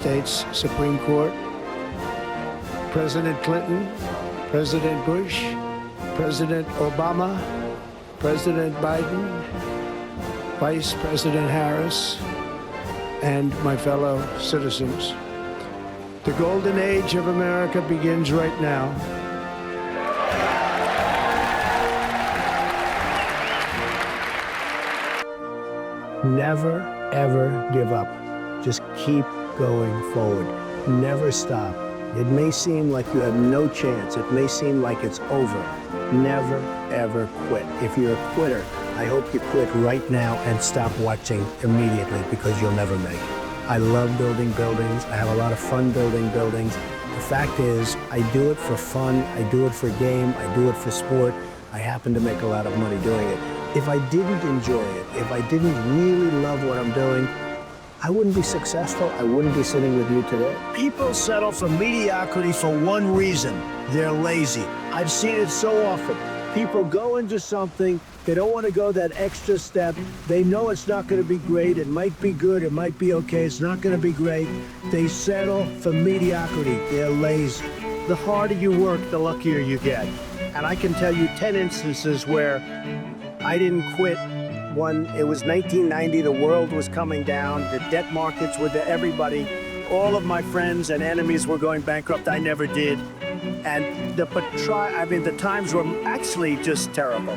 States Supreme Court, President Clinton, President Bush, President Obama, President Biden, Vice President Harris, and my fellow citizens. The golden age of America begins right now. Never, ever give up. Just keep going forward. Never stop. It may seem like you have no chance. It may seem like it's over. Never, ever quit. If you're a quitter, I hope you quit right now and stop watching immediately, because you'll never make it. I love building buildings. I have a lot of fun building buildings. The fact is, I do it for fun. I do it for game. I do it for sport. I happen to make a lot of money doing it. If I didn't enjoy it, if I didn't really love what I'm doing, I wouldn't be successful. I wouldn't be sitting with you today. People settle for mediocrity for one reason: they're lazy. I've seen it so often. People go into something, they don't want to go that extra step. They know it's not going to be great. It might be good, it might be okay. It's not going to be great. They settle for mediocrity. They're lazy. The harder you work, the luckier you get. And I can tell you 10 instances where I didn't quit. One, it was 1990, the world was coming down, the debt markets were there, everybody, all of my friends and enemies were going bankrupt. I never did. And the times were actually just terrible.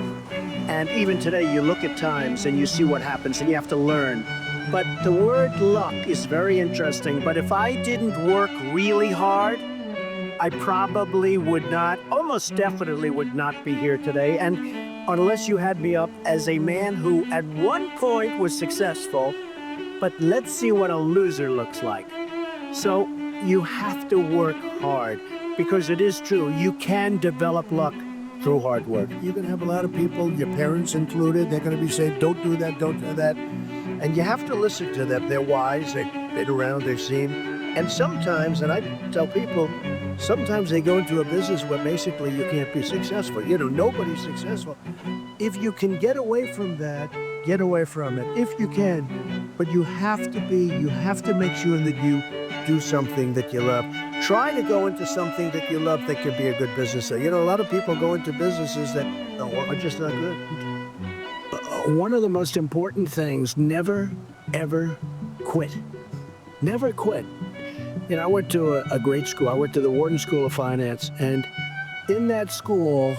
And even today, you look at times and you see what happens, and you have to learn. But the word luck is very interesting. But if I didn't work really hard, I probably would not, almost definitely would not be here today. And unless you had me up as a man who at one point was successful, but let's see what a loser looks like. So you have to work hard, because it is true, you can develop luck through hard work. You're gonna have a lot of people, your parents included, they're gonna be saying, don't do that, don't do that. And you have to listen to them. They're wise, they've been around, they've seen. And sometimes, and I tell people, sometimes they go into a business where basically you can't be successful. You know, nobody's successful. If you can get away from that, get away from it, if you can. But you have to make sure that you do something that you love. Try to go into something that you love that could be a good business. You know, a lot of people go into businesses that are just not good. One of the most important things, never, ever quit. Never quit. You know, I went to a great school. I went to the Wharton School of Finance, and in that school,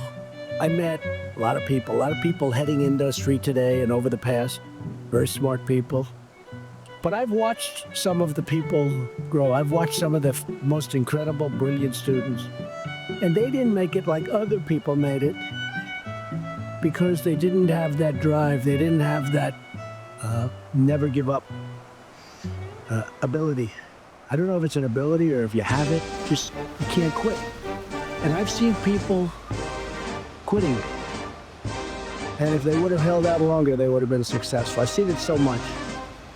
I met a lot of people heading industry today and over the past, very smart people. But I've watched some of the people grow. I've watched some of the most incredible, brilliant students, and they didn't make it like other people made it because they didn't have that drive. They didn't have that never give up ability. I don't know if it's an ability or if you have it, just you can't quit. And I've seen people quitting. And if they would have held out longer, they would have been successful. I've seen it so much.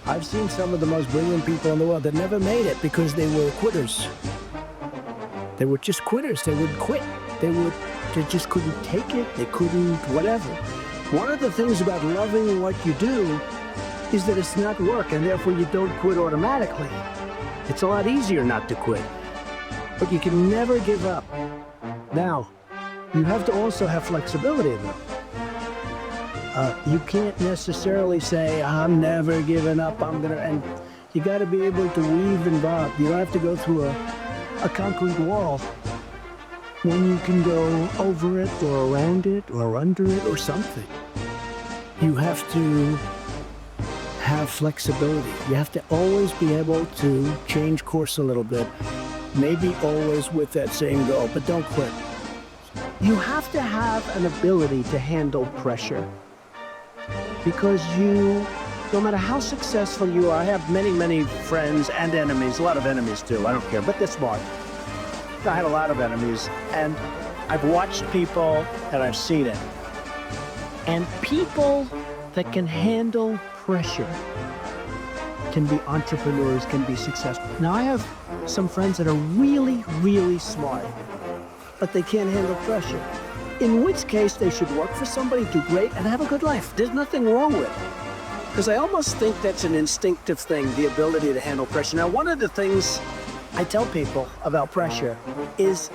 I've seen some of the most brilliant people in the world that never made it because they were quitters. They were just quitters. They would quit. They just couldn't take it. They couldn't whatever. One of the things about loving what you do is that it's not work, and therefore you don't quit automatically. It's a lot easier not to quit, but you can never give up. Now, you have to also have flexibility, though. You can't necessarily say, I'm never giving up, and you got to be able to weave and bob. You don't have to go through a concrete wall when you can go over it or around it or under it or something. You have to have flexibility. You have to always be able to change course a little bit, maybe always with that same goal, but don't quit. You have to have an ability to handle pressure, because no matter how successful you are, I have many, many friends and enemies, a lot of enemies too, I don't care, but they're smart. I had a lot of enemies, and I've watched people and I've seen it. And people that can handle pressure can be entrepreneurs, can be successful. Now, I have some friends that are really, really smart, but they can't handle pressure. In which case, they should work for somebody, do great, and have a good life. There's nothing wrong with it. Because I almost think that's an instinctive thing, the ability to handle pressure. Now, one of the things I tell people about pressure is,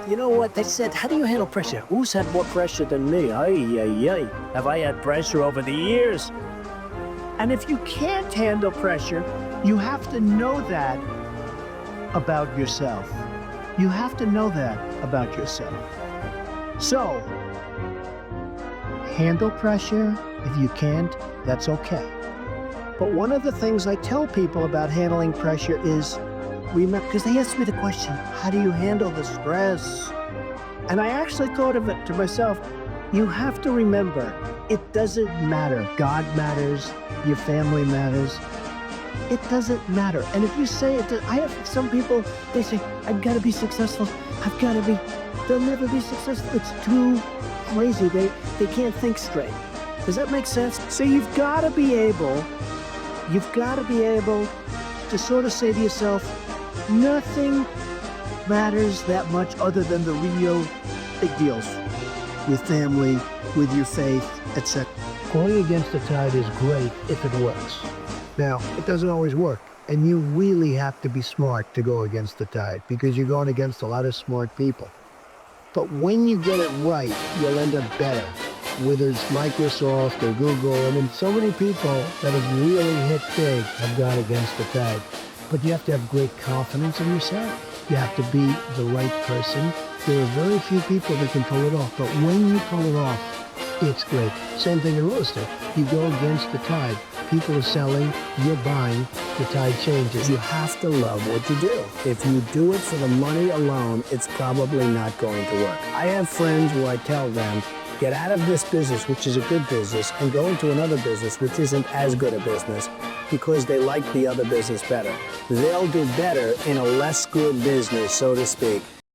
you know what, they said, how do you handle pressure? Who's had more pressure than me? Ay. Have I had pressure over the years? And if you can't handle pressure, you have to know that about yourself. You have to know that about yourself. So, handle pressure. If you can't, that's okay. But one of the things I tell people about handling pressure is, remember, because they asked me the question, how do you handle the stress? And I actually thought of it to myself, you have to remember, it doesn't matter. God matters, your family matters. It doesn't matter. And if you say it, I have some people, they say, I've got to be successful. I've got to be, they'll never be successful. It's too crazy. They can't think straight. Does that make sense? So you've got to be able to sort of say to yourself, nothing matters that much other than the real big deals with family, with your faith, etc. Going against the tide is great if it works. Now, it doesn't always work, and you really have to be smart to go against the tide because you're going against a lot of smart people. But when you get it right, you'll end up better. Whether it's Microsoft or Google, I mean, so many people that have really hit big have gone against the tide. But you have to have great confidence in yourself. You have to be the right person. There are very few people that can pull it off, but when you pull it off, it's great. Same thing in real estate. You go against the tide. People are selling, you're buying, the tide changes. You have to love what you do. If you do it for the money alone, it's probably not going to work. I have friends where I tell them, get out of this business, which is a good business, and go into another business, which isn't as good a business, because they like the other business better. They'll do better in a less good business, so to speak.